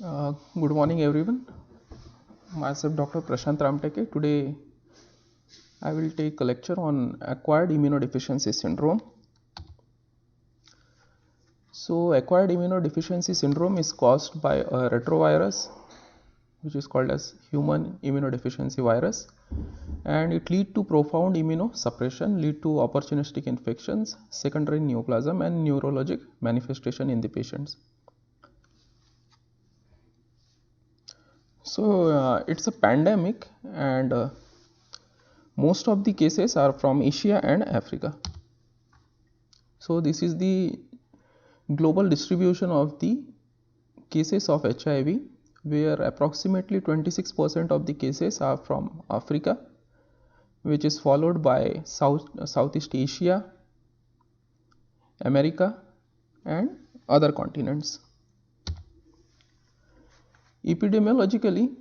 Good morning, everyone. Myself, Dr. Prashant Ramteke. Today, I will take a lecture on acquired immunodeficiency syndrome. So, acquired immunodeficiency syndrome is caused by a retrovirus, which is called as human immunodeficiency virus, and it lead to profound immunosuppression, lead to opportunistic infections, secondary neoplasm, and neurologic manifestation in the patients. So, it's a pandemic, and most of the cases are from Asia and Africa. So, this is the global distribution of the cases of HIV, where approximately 26% of the cases are from Africa, which is followed by Southeast Asia, America, and other continents. Epidemiologically,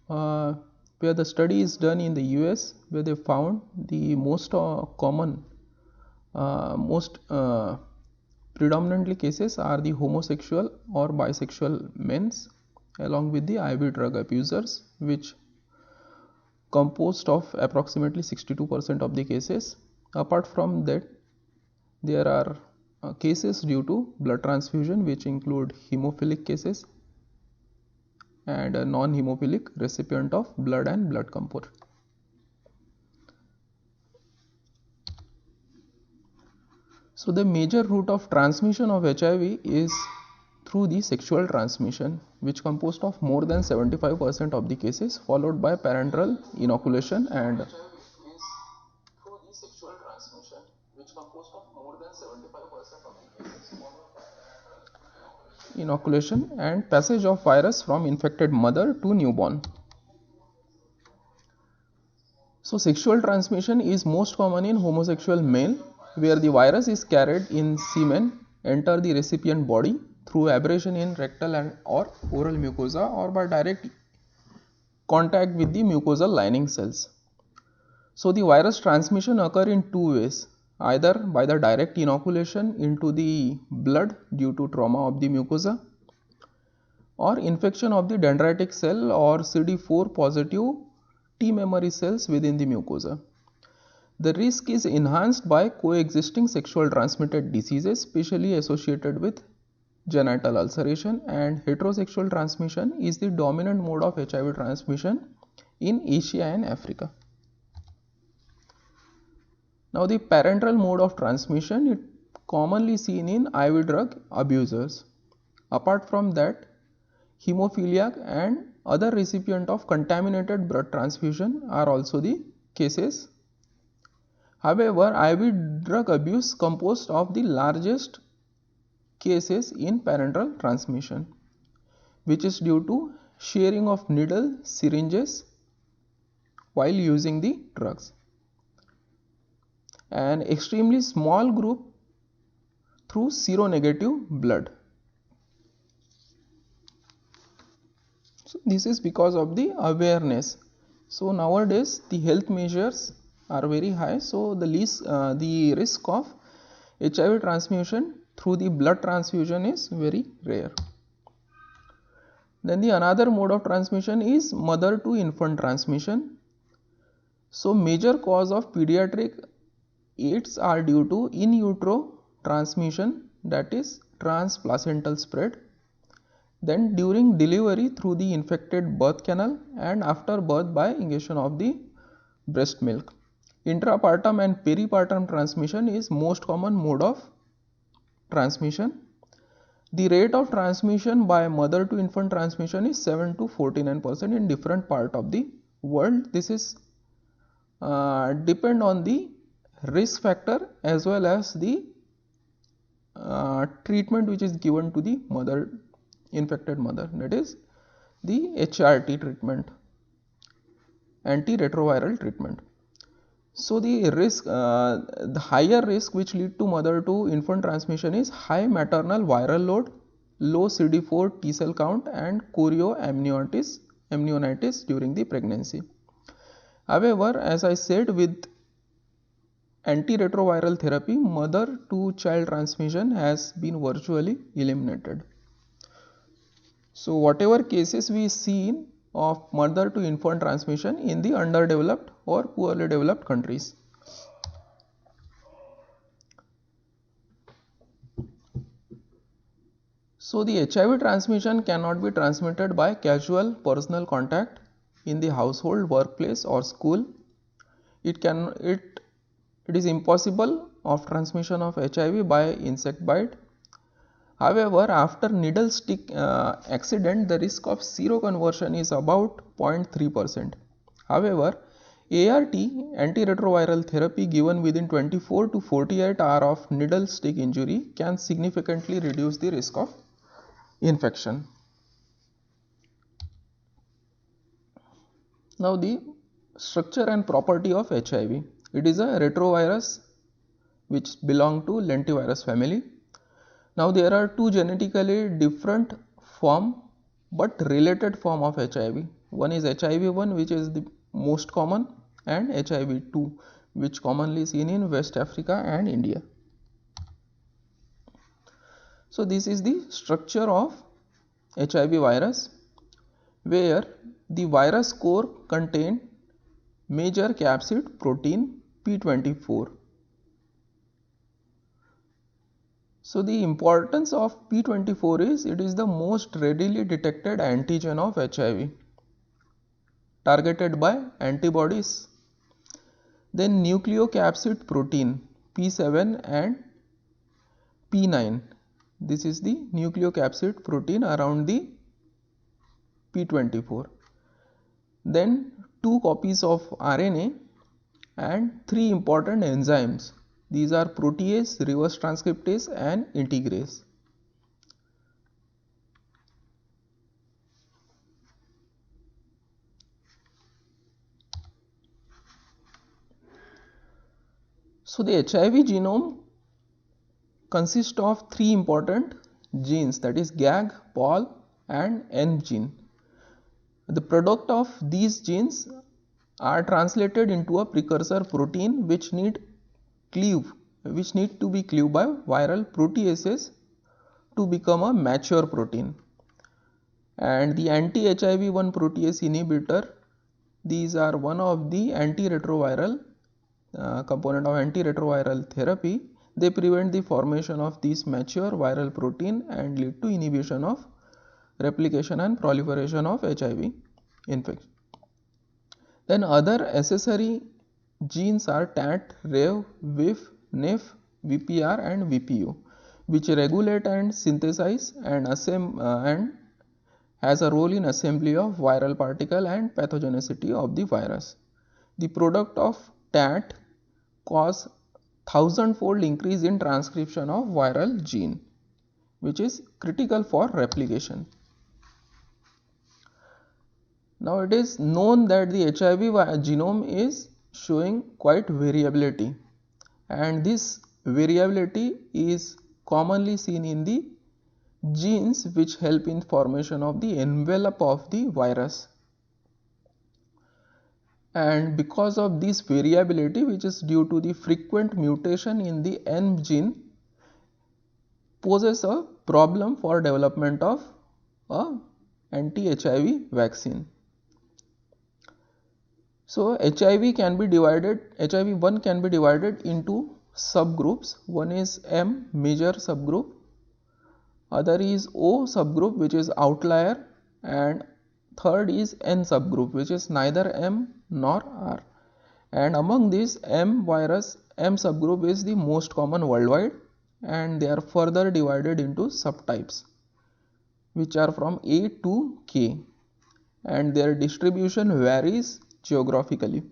uh, where the study is done in the US, where they found the most common, most predominantly cases are the homosexual or bisexual men's along with the IV drug abusers, which composed of approximately 62% of the cases. Apart from that, there are cases due to blood transfusion, which include hemophilic cases and a non-hemophilic recipient of blood and blood compound. So the major route of transmission of HIV is through the sexual transmission, which composed of more than 75% of the cases, followed by parenteral inoculation and passage of virus from infected mother to newborn. So sexual transmission is most common in homosexual male, where the virus is carried in semen, enter the recipient body through abrasion in rectal and or oral mucosa or by direct contact with the mucosal lining cells. So the virus transmission occur in two ways, either by the direct inoculation into the blood due to trauma of the mucosa, or infection of the dendritic cell or CD4 positive T memory cells within the mucosa. The risk is enhanced by coexisting sexual transmitted diseases, especially associated with genital ulceration, and heterosexual transmission is the dominant mode of HIV transmission in Asia and Africa. Now, the parenteral mode of transmission is commonly seen in IV drug abusers. Apart from that, hemophiliac and other recipient of contaminated blood transfusion are also the cases. However, IV drug abuse composed of the largest cases in parenteral transmission, which is due to sharing of needle syringes while using the drugs. An extremely small group through seronegative blood. So this is because of the awareness. So nowadays the health measures are very high, so the risk of HIV transmission through the blood transfusion is very rare. Then the another mode of transmission is mother to infant transmission. So major cause of pediatric AIDS are due to in utero transmission, that is transplacental spread. Then during delivery through the infected birth canal, and after birth by ingestion of the breast milk. Intrapartum and peripartum transmission is most common mode of transmission. The rate of transmission by mother to infant transmission is 7 to 49% in different part of the world. This is depend on the risk factor as well as the treatment which is given to the mother, infected mother, that is the HRT treatment, antiretroviral treatment. So the risk, the higher risk which lead to mother to infant transmission is high maternal viral load, low CD4 T cell count, and chorioamnionitis during the pregnancy. However, as I said, with antiretroviral therapy, mother to child transmission has been virtually eliminated. So whatever cases we see of mother to infant transmission in the underdeveloped or poorly developed countries. So the HIV transmission cannot be transmitted by casual personal contact in the household, workplace or school. It is impossible of transmission of HIV by insect bite. However, after needle stick accident, the risk of seroconversion is about 0.3%. However, ART, antiretroviral therapy given within 24 to 48 hours of needle stick injury can significantly reduce the risk of infection. Now the structure and property of HIV. It is a retrovirus which belong to lentivirus family. Now there are two genetically different form but related form of HIV. One is HIV-1 which is the most common, and HIV-2 which commonly seen in West Africa and India. So this is the structure of HIV virus, where the virus core contain major capsid protein P24. So the importance of P24 is it is the most readily detected antigen of HIV, targeted by antibodies. Then nucleocapsid protein P7 and P9. This is the nucleocapsid protein around the P24. Then 2 copies of RNA and 3 important enzymes. These are protease, reverse transcriptase and integrase. So the HIV genome consists of 3 important genes, that is GAG, POL and N gene. The product of these genes are translated into a precursor protein which need to be cleaved by viral proteases to become a mature protein. And the anti-HIV-1 protease inhibitor, these are one of the antiretroviral component of antiretroviral therapy. They prevent the formation of this mature viral protein and lead to inhibition of replication and proliferation of HIV infection. Then other accessory genes are TAT, REV, VIF, NEF, VPR and VPU, which regulate and synthesize and has a role in assembly of viral particle and pathogenicity of the virus. The product of TAT cause 1000-fold increase in transcription of viral gene, which is critical for replication. Now it is known that the HIV genome is showing quite variability, and this variability is commonly seen in the genes which help in formation of the envelope of the virus. And because of this variability, which is due to the frequent mutation in the N gene, poses a problem for development of a anti-HIV vaccine. So HIV can be divided, HIV-1 can be divided into subgroups. One is M, major subgroup, other is O subgroup, which is outlier, and third is N subgroup, which is neither M nor R. And among these, M subgroup is the most common worldwide, and they are further divided into subtypes, which are from A to K, and their distribution varies geographically.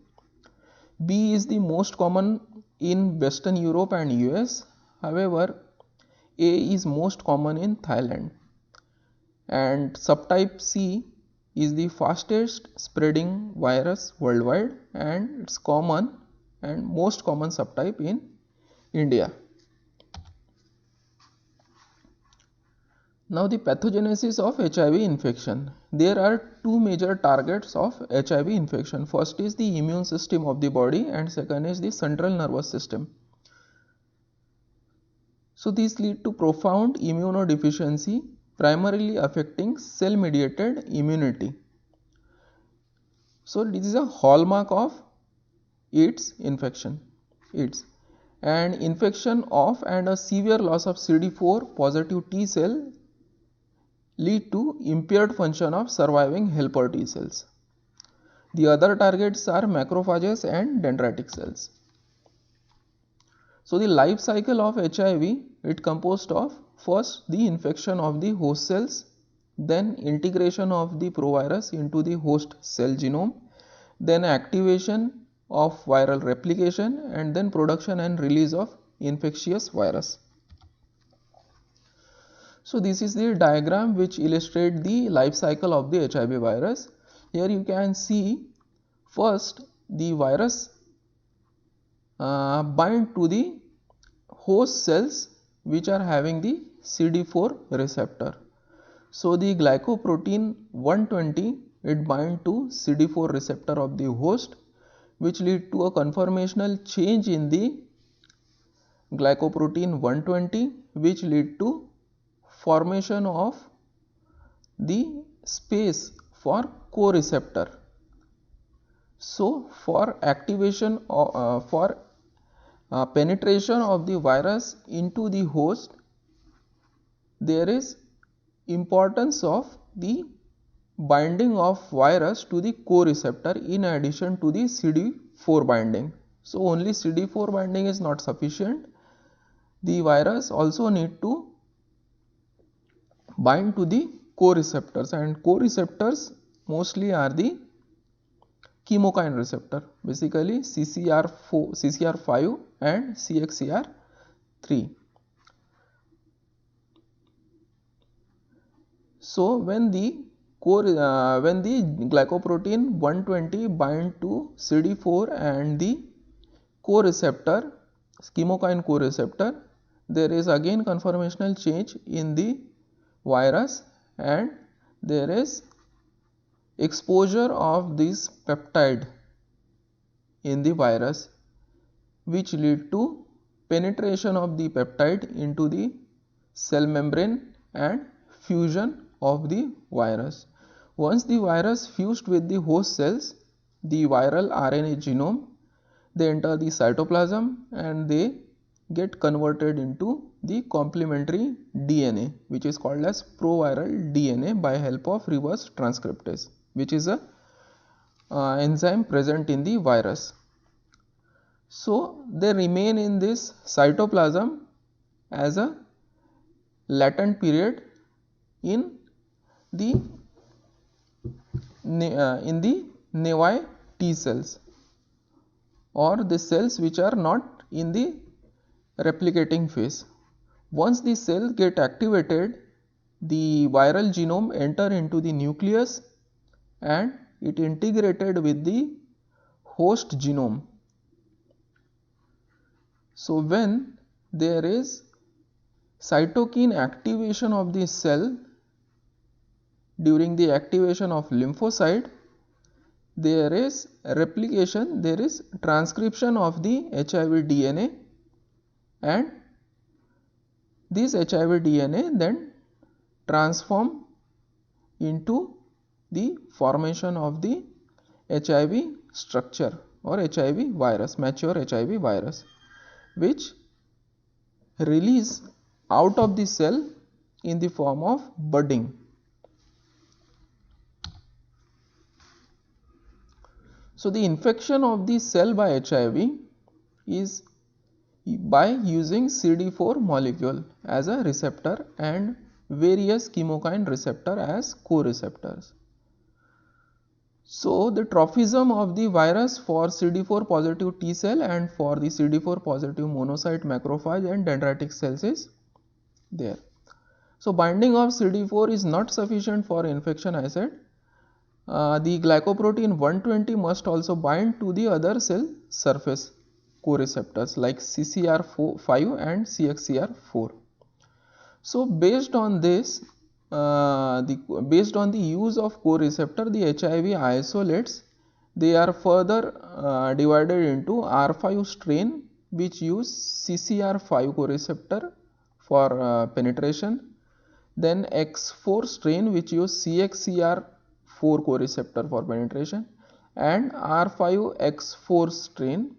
B is the most common in Western Europe and US. However, A is most common in Thailand, and subtype C is the fastest spreading virus worldwide, and it's common and most common subtype in India. Now the pathogenesis of HIV infection. There are two major targets of HIV infection. First is the immune system of the body, and second is the central nervous system. So these lead to profound immunodeficiency primarily affecting cell mediated immunity. So this is a hallmark of AIDS infection. AIDS and infection of and a severe loss of CD4 positive T cell lead to impaired function of surviving helper T cells. The other targets are macrophages and dendritic cells. So the life cycle of HIV, it composed of first the infection of the host cells, then integration of the provirus into the host cell genome, then activation of viral replication, and then production and release of infectious virus. So this is the diagram which illustrates the life cycle of the HIV virus. Here you can see first the virus bind to the host cells which are having the CD4 receptor. So the glycoprotein 120, it bind to CD4 receptor of the host, which lead to a conformational change in the glycoprotein 120, which lead to formation of the space for co-receptor. So for activation for penetration of the virus into the host, there is importance of the binding of virus to the co-receptor in addition to the CD4 binding. So only CD4 binding is not sufficient. The virus also need to bind to the co-receptors, and co-receptors mostly are the chemokine receptor, basically CCR5 and CXCR3. So when the glycoprotein 120 bind to CD4 and the co-receptor, chemokine co-receptor, there is again conformational change in the virus and there is exposure of this peptide in the virus, which lead to penetration of the peptide into the cell membrane and fusion of the virus. Once the virus fused with the host cells, the viral RNA genome, they enter the cytoplasm and they get converted into the complementary DNA, which is called as proviral DNA by help of reverse transcriptase, which is a enzyme present in the virus. So they remain in this cytoplasm as a latent period in the nevi T cells, or the cells which are not in the replicating phase. Once the cells get activated, the viral genome enter into the nucleus and it integrated with the host genome. So when there is cytokine activation of the cell during the activation of lymphocyte, there is replication, there is transcription of the HIV DNA, and this HIV DNA then transform into the formation of the HIV structure or HIV virus, mature HIV virus, which release out of the cell in the form of budding. So the infection of the cell by HIV is by using CD4 molecule as a receptor and various chemokine receptor as co-receptors. So the trophism of the virus for CD4 positive T cell and for the CD4 positive monocyte macrophage and dendritic cells is there. So binding of CD4 is not sufficient for infection, I said. The glycoprotein 120 must also bind to the other cell surface co-receptors like CCR5 and CXCR4. So based on this, based on the use of co-receptor, the HIV isolates, they are further divided into R5 strain which use CCR5 co-receptor for penetration, Then X4 strain which use CXCR4 co-receptor for penetration, and R5X4 strain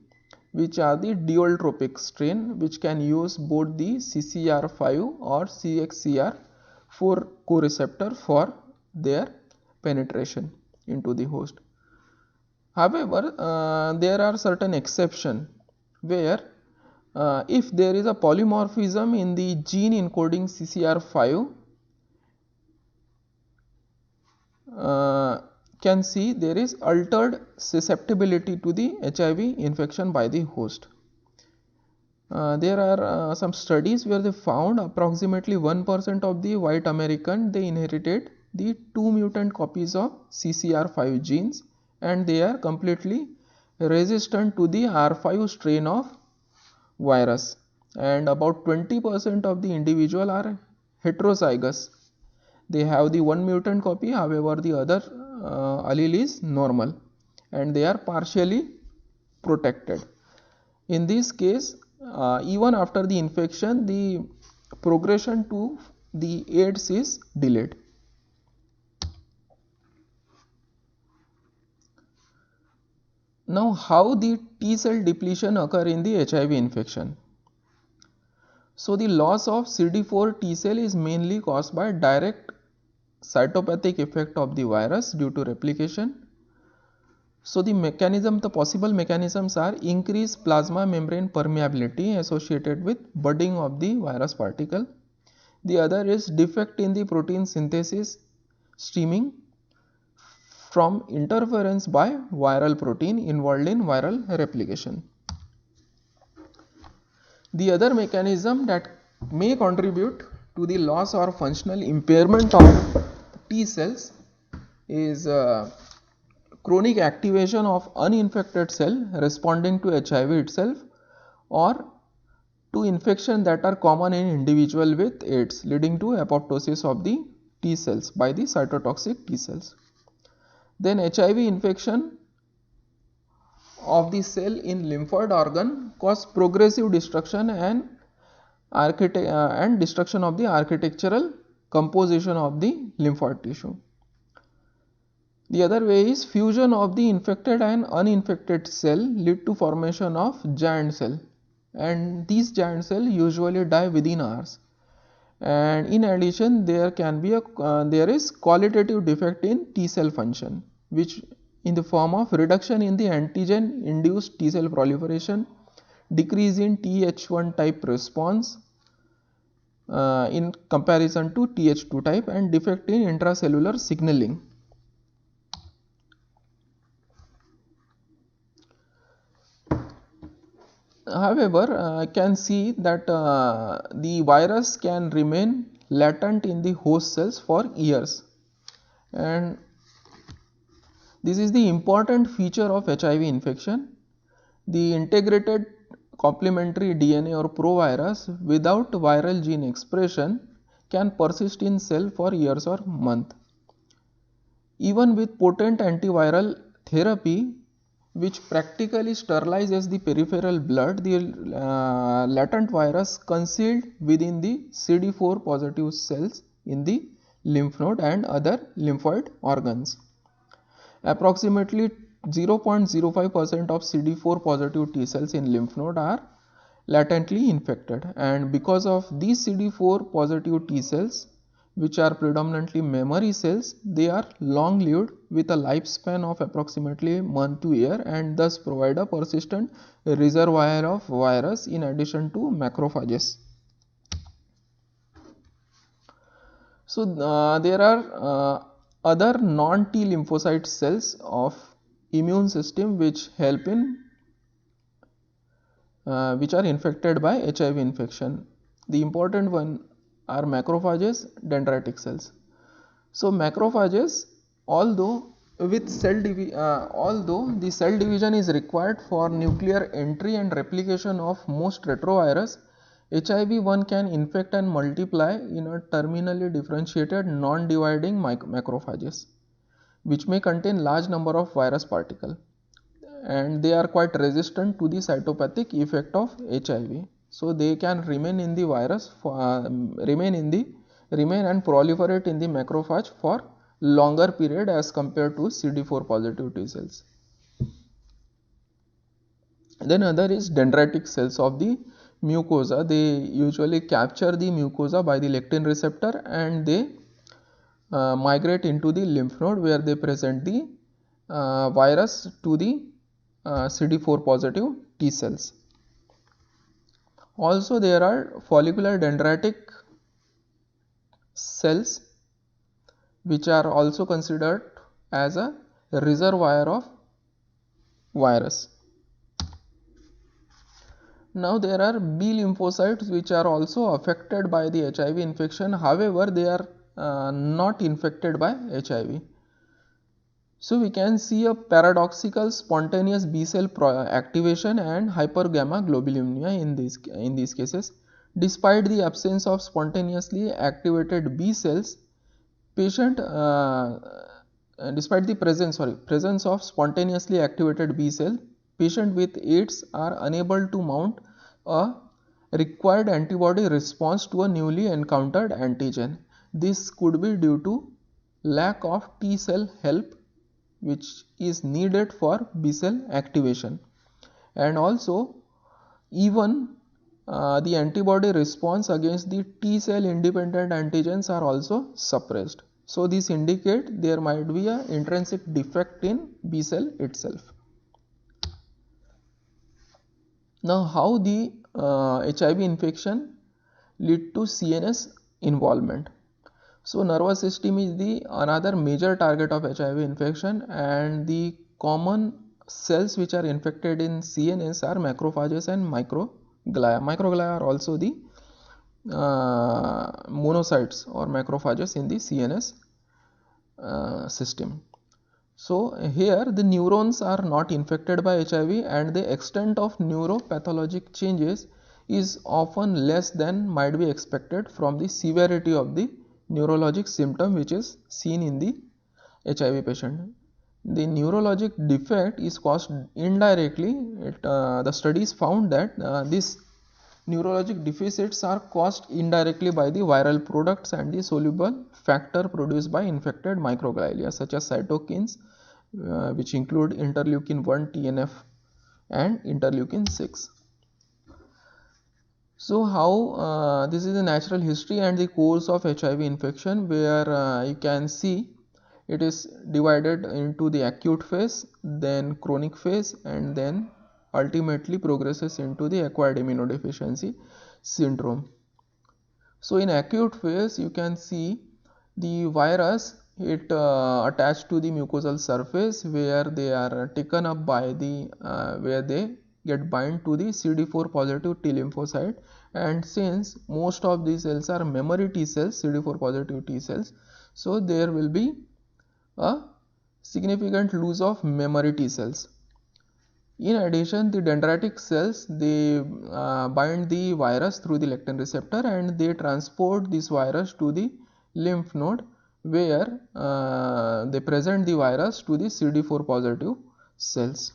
which are the dual-tropic strain which can use both the CCR5 or CXCR4 co-receptor for their penetration into the host. However, there are certain exceptions where if there is a polymorphism in the gene encoding CCR5, can see there is altered susceptibility to the HIV infection by the host. There are some studies where they found approximately 1% of the white American, they inherited the 2 mutant copies of CCR5 genes, and they are completely resistant to the R5 strain of virus, and about 20% of the individual are heterozygous. They have the 1 mutant copy, however the other allele is normal, and they are partially protected. In this case, even after the infection, the progression to the AIDS is delayed. Now, how the T cell depletion occur in the HIV infection? So, the loss of CD4 T cell is mainly caused by direct cytopathic effect of the virus due to replication. So, the possible mechanisms are increased plasma membrane permeability associated with budding of the virus particle. The other is defect in the protein synthesis stemming from interference by viral protein involved in viral replication. The other mechanism that may contribute to the loss or functional impairment of T cells is chronic activation of uninfected cell responding to HIV itself, or to infection that are common in individual with AIDS, leading to apoptosis of the T cells by the cytotoxic T cells. Then HIV infection of the cell in lymphoid organ cause progressive destruction and destruction of the architectural composition of the lymphoid tissue. The other way is fusion of the infected and uninfected cell lead to formation of giant cell, and these giant cell usually die within hours. And in addition, there is qualitative defect in T cell function, which in the form of reduction in the antigen induced T cell proliferation, decrease in Th1 type response in comparison to Th2 type, and defect in intracellular signaling. However, I can see that the virus can remain latent in the host cells for years, and this is the important feature of HIV infection. The integrated complementary DNA or provirus without viral gene expression can persist in cell for years or months. Even with potent antiviral therapy, which practically sterilizes the peripheral blood, the latent virus concealed within the CD4 positive cells in the lymph node and other lymphoid organs. Approximately 0.05% of CD4 positive T cells in lymph node are latently infected, and because of these CD4 positive T cells, which are predominantly memory cells, they are long lived with a lifespan of approximately month to year, and thus provide a persistent reservoir of virus in addition to macrophages. So, there are other non-T lymphocyte cells of immune system which help in which are infected by HIV infection. The important one are macrophages, dendritic cells. So, macrophages, although the cell division is required for nuclear entry and replication of most retrovirus, HIV-1 can infect and multiply in a terminally differentiated non-dividing macrophages, which may contain large number of virus particles, and they are quite resistant to the cytopathic effect of HIV. So, they can remain in the remain and proliferate in the macrophage for longer period as compared to CD4 positive T cells. Then other is dendritic cells of the mucosa. They usually capture the mucosa by the lectin receptor and they migrate into the lymph node where they present the virus to the CD4 positive T cells. Also there are follicular dendritic cells which are also considered as a reservoir of virus. Now there are B lymphocytes which are also affected by the HIV infection, however they are not infected by HIV. So we can see a paradoxical spontaneous B cell activation and hypergammaglobulinemia in these cases. Despite the absence of spontaneously activated B cells, despite the presence of spontaneously activated B cell, patient with AIDS are unable to mount a required antibody response to a newly encountered antigen. This could be due to lack of T cell help which is needed for B cell activation, and also even the antibody response against the T cell independent antigens are also suppressed. So this indicate there might be an intrinsic defect in B cell itself. Now how the HIV infection lead to CNS involvement? So nervous system is the another major target of HIV infection, and the common cells which are infected in CNS are macrophages and microglia. Microglia are also the monocytes or macrophages in the CNS system. So here the neurons are not infected by HIV and the extent of neuropathologic changes is often less than might be expected from the severity of the neurologic symptom which is seen in the HIV patient. The neurologic defect is caused indirectly. The studies found that these neurologic deficits are caused indirectly by the viral products and the soluble factor produced by infected microglia such as cytokines which include interleukin 1, TNF and interleukin 6. So how this is the natural history and the course of HIV infection, where you can see it is divided into the acute phase, then chronic phase, and then ultimately progresses into the acquired immunodeficiency syndrome. So in acute phase you can see the virus attached to the mucosal surface where they are taken up by the where they get bind to the CD4 positive T lymphocyte, and since most of these cells are memory T cells, CD4 positive T cells, so there will be a significant loss of memory T cells. In addition, the dendritic cells, they bind the virus through the lectin receptor and they transport this virus to the lymph node where they present the virus to the CD4 positive cells,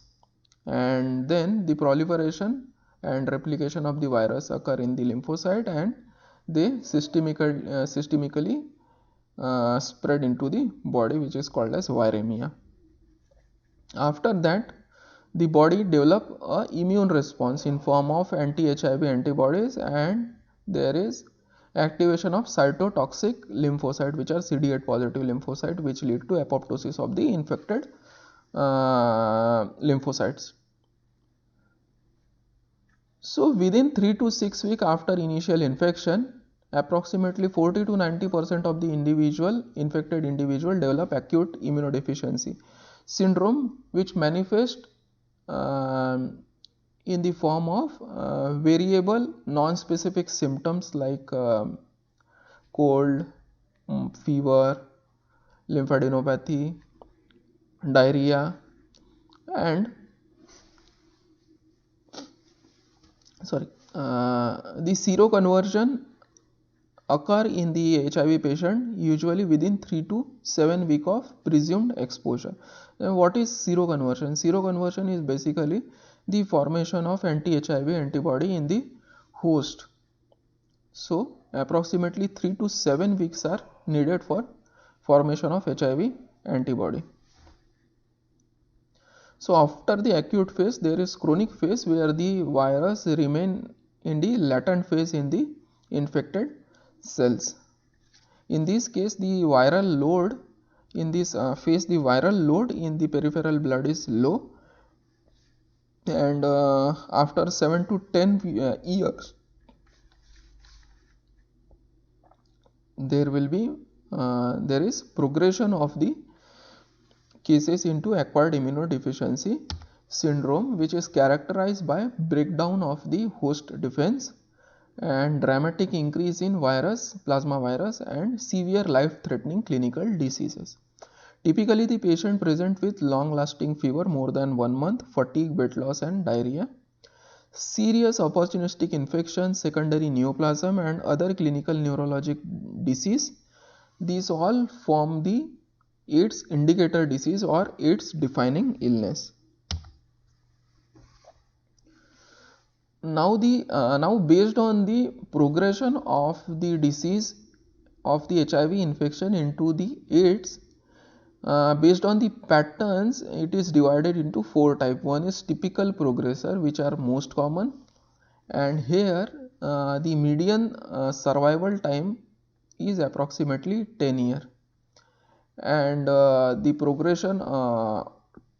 and then the proliferation and replication of the virus occur in the lymphocyte and they systemically spread into the body, which is called as viremia. After that, the body develop a immune response in form of anti-HIV antibodies, and there is activation of cytotoxic lymphocyte which are CD8 positive lymphocyte, which lead to apoptosis of the infected lymphocytes. So within 3 to 6 weeks after initial infection, approximately 40 to 90% of the infected individual develop acute immunodeficiency syndrome, which manifest in the form of variable non-specific symptoms like cold, fever, lymphadenopathy, diarrhea, and the seroconversion occur in the HIV patient usually within 3 to 7 weeks of presumed exposure. Now, what is seroconversion? Seroconversion is basically the formation of anti-HIV antibody in the host. So approximately 3 to 7 weeks are needed for formation of HIV antibody. So after the acute phase, there is chronic phase where the virus remain in the latent phase in the infected cells. In this case, the viral load in this phase, the viral load in the peripheral blood is low, and after 7 to 10 years, there is progression of the cases into acquired immunodeficiency syndrome, which is characterized by breakdown of the host defense and dramatic increase in virus, plasma virus, and severe life-threatening clinical diseases. Typically, the patient present with long-lasting fever more than 1 month, fatigue, weight loss, and diarrhea, serious opportunistic infections, secondary neoplasm, and other clinical neurologic disease. These all form the AIDS indicator disease or AIDS defining illness. Now based on the progression of the disease of the HIV infection into the AIDS, based on the patterns, it is divided into 4 types. One is typical progressor, which are most common, and here the median survival time is approximately 10 years, and the progression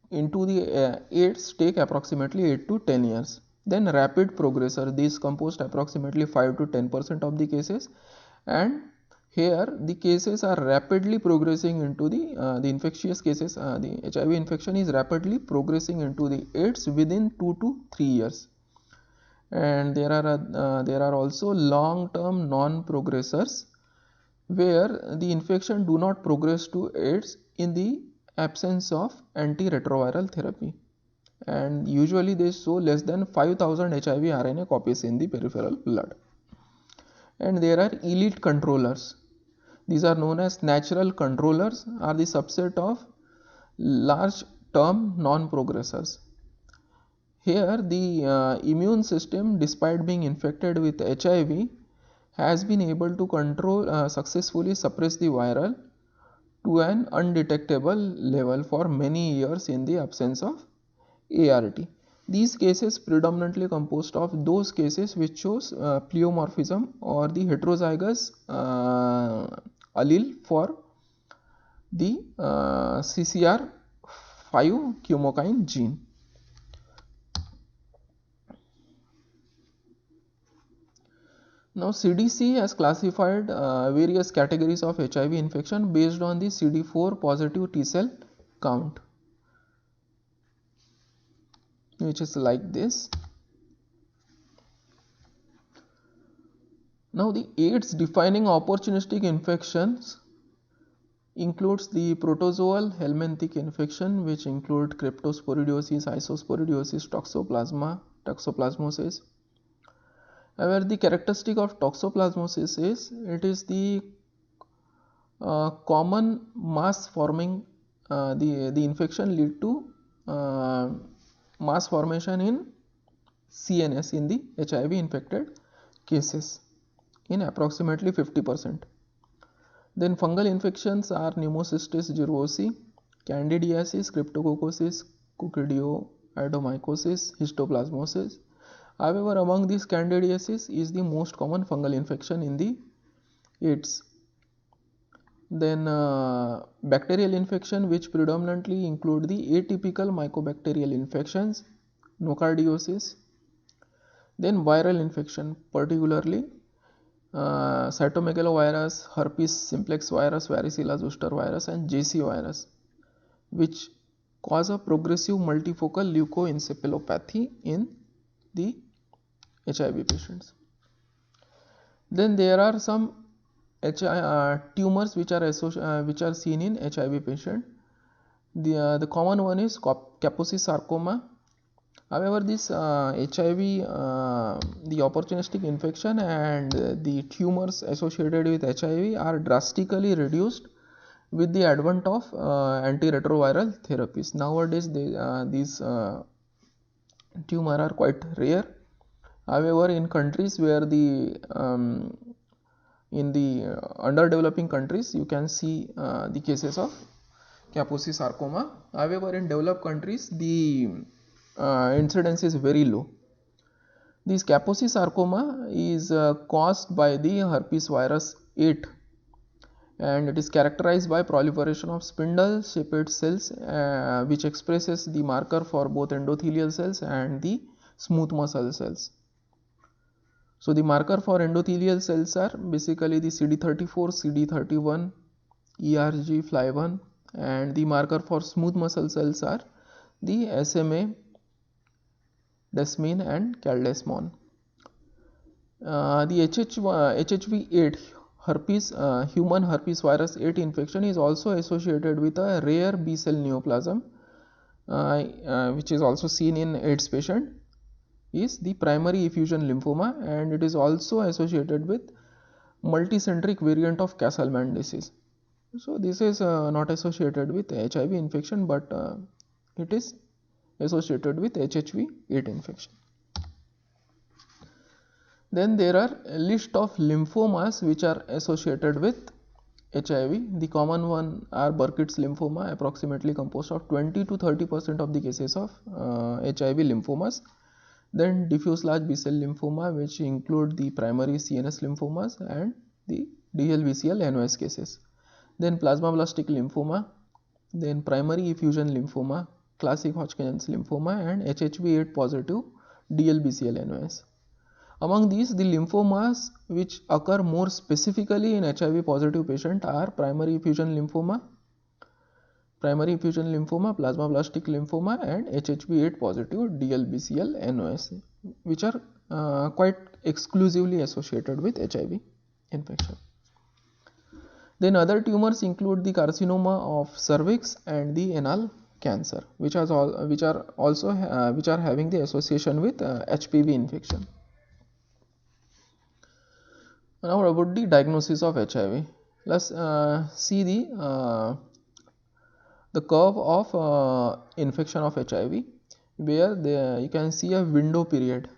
into the AIDS take approximately 8 to 10 years. Then rapid progressor, these composed approximately 5 to 10% of the cases, and here the cases are rapidly progressing into the infectious cases. The HIV infection is rapidly progressing into the AIDS within 2 to 3 years, and there are also long-term non-progressors where the infection do not progress to AIDS in the absence of antiretroviral therapy, and usually they show less than 5000 HIV RNA copies in the peripheral blood. And there are elite controllers. These are known as natural controllers, are the subset of large term non-progressors. Here the immune system, despite being infected with HIV, has been able to control successfully suppress the viral to an undetectable level for many years in the absence of ART. These cases predominantly composed of those cases which shows pleomorphism or the heterozygous allele for the CCR5 chemokine gene. Now CDC has classified various categories of HIV infection based on the CD4 positive T cell count, which is like this. Now the AIDS defining opportunistic infections includes the protozoal helminthic infection, which include cryptosporidiosis, isosporidiosis, toxoplasmosis. However, the characteristic of toxoplasmosis is it is the common mass forming, the infection lead to mass formation in CNS in the HIV infected cases in approximately 50%. Then fungal infections are Pneumocystis jirovecii, Candidiasis, Cryptococcosis, Coccidioidomycosis, Histoplasmosis. However, among these Candidiasis is the most common fungal infection in the AIDS. Then bacterial infection, which predominantly include the atypical mycobacterial infections, nocardiosis. Then viral infection, particularly cytomegalovirus, herpes simplex virus, varicella zoster virus, and JC virus, which cause a progressive multifocal leukoencephalopathy in the HIV patients. Then there are some tumors which are seen in HIV patient. The common one is Kaposi sarcoma. However, this HIV, the opportunistic infection and the tumors associated with HIV are drastically reduced with the advent of antiretroviral therapies. Nowadays, these tumors are quite rare. However, in countries where the in the underdeveloping countries you can see the cases of Kaposi sarcoma. However, in developed countries the incidence is very low. This Kaposi sarcoma is caused by the herpes virus 8, and it is characterized by proliferation of spindle shaped cells which expresses the marker for both endothelial cells and the smooth muscle cells. So the marker for endothelial cells are basically the CD34, CD31, ERG, FLI1, and the marker for smooth muscle cells are the SMA, desmin and caldesmon. The HHV8 human herpes virus 8 infection is also associated with a rare B cell neoplasm which is also seen in AIDS patient, is the primary effusion lymphoma, and it is also associated with multicentric variant of Castleman disease. So this is not associated with HIV infection, but it is associated with HHV8 infection. Then there are a list of lymphomas which are associated with HIV. The common one are Burkitt's lymphoma, approximately composed of 20 to 30% of the cases of HIV lymphomas. Then diffuse large B-cell lymphoma, which include the primary CNS lymphomas and the DLBCL NOS cases. Then plasmablastic lymphoma, then primary effusion lymphoma, classic Hodgkin's lymphoma, and HHV8 positive DLBCL NOS. Among these, the lymphomas which occur more specifically in HIV positive patient are primary effusion lymphoma, plasmablastic lymphoma, and HHV8 positive DLBCL NOS, which are quite exclusively associated with HIV infection. Then other tumors include the carcinoma of cervix and the anal cancer, which are having the association with HPV infection. Now about the diagnosis of HIV, let's see the curve of infection of HIV, where you can see a window period.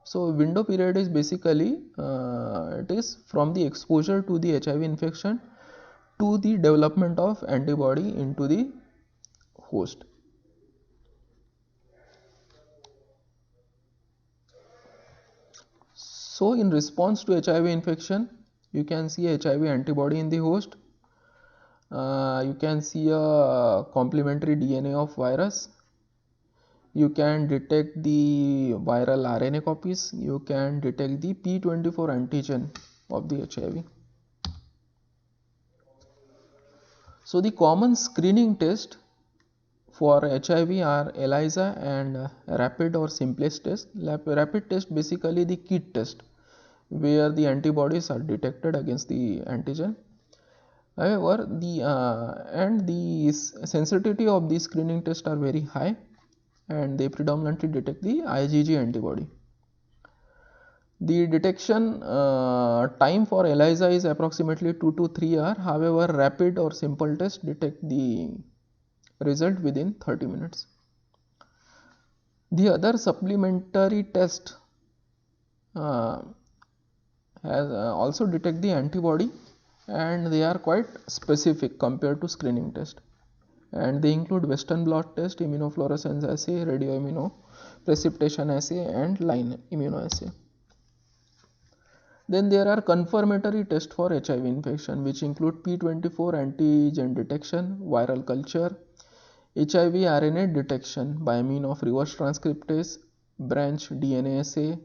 So window period is basically it is from the exposure to the HIV infection to the development of antibody into the host. So in response to HIV infection, you can see HIV antibody in the host. You can see a complementary DNA of virus. You can detect the viral RNA copies. You can detect the P24 antigen of the HIV. So the common screening test for HIV are ELISA and rapid or simplex test. Rapid test basically the kit test, where the antibodies are detected against the antigen. However, the sensitivity of these screening tests are very high, and they predominantly detect the IgG antibody. The detection time for ELISA is approximately 2 to 3 hours. However, rapid or simple test detect the result within 30 minutes. The other supplementary test also detect the antibody, and they are quite specific compared to screening test, and they include Western blot test, immunofluorescence assay, radioimmunoprecipitation assay, and line immunoassay. Then there are confirmatory tests for HIV infection, which include P24 antigen detection, viral culture, HIV RNA detection by means of reverse transcriptase, branch DNA assay,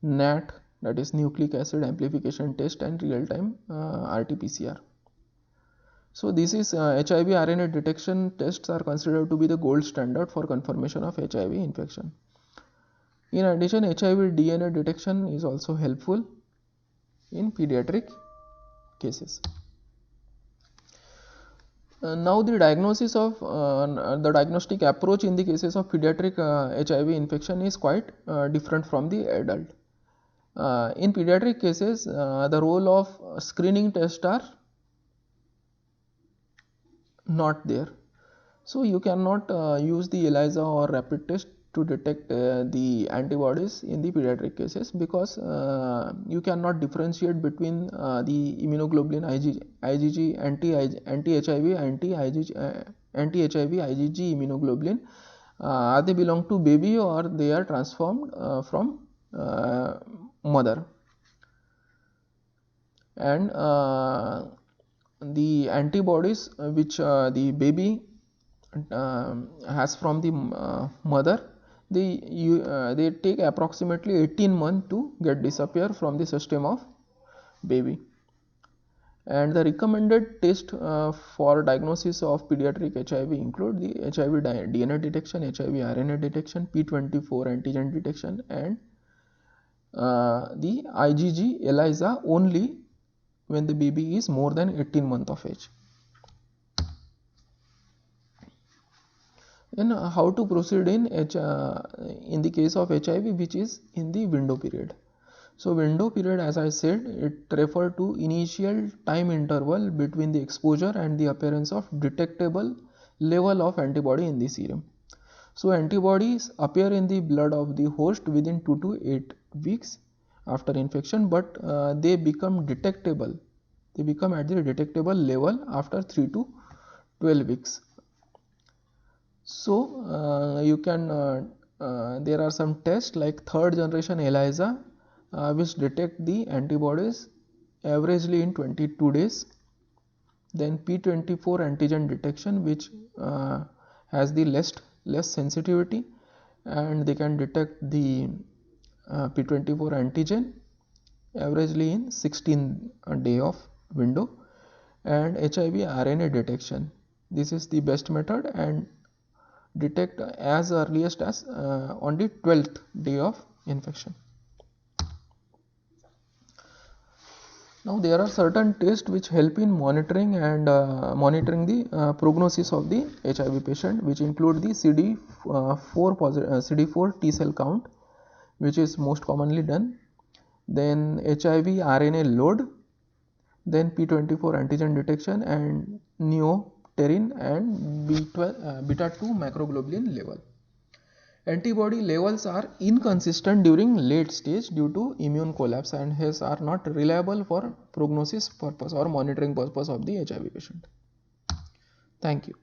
NAT, that is nucleic acid amplification test, and real-time RT-PCR. So this is HIV RNA detection tests are considered to be the gold standard for confirmation of HIV infection. In addition, HIV DNA detection is also helpful in pediatric cases. Now the diagnosis of the diagnostic approach in the cases of pediatric HIV infection is quite different from the adult. In pediatric cases, the role of screening tests are not there. So you cannot use the ELISA or rapid test to detect the antibodies in the pediatric cases, because you cannot differentiate between the immunoglobulin IgG anti-HIV, anti-HIV IgG immunoglobulin. Are they belong to baby or they are transformed from mother? And the antibodies which the baby has from the mother, they take approximately 18 months to get disappear from the system of baby. And the recommended test for diagnosis of pediatric HIV include the HIV DNA detection, HIV RNA detection, P24 antigen detection, and the IgG ELISA only when the baby is more than 18 months of age. And how to proceed in the case of HIV, which is in the window period. So window period, as I said, it refer to initial time interval between the exposure and the appearance of detectable level of antibody in the serum. So antibodies appear in the blood of the host within 2 to 8 weeks after infection, but they become detectable. They become at the detectable level after 3 to 12 weeks. So you can there are some tests like third generation ELISA which detect the antibodies averagely in 22 days. Then P24 antigen detection, which has the less sensitivity, and they can detect the P24 antigen averagely in 16 day of window. And HIV RNA detection, this is the best method and detect as earliest as on the 12th day of infection. Now there are certain tests which help in monitoring the prognosis of the HIV patient, which include the CD4 T cell count, which is most commonly done, then HIV RNA load, then P24 antigen detection, and neopterin and beta-2 macroglobulin level. Antibody levels are inconsistent during late stage due to immune collapse and hence are not reliable for prognosis purpose or monitoring purpose of the HIV patient. Thank you.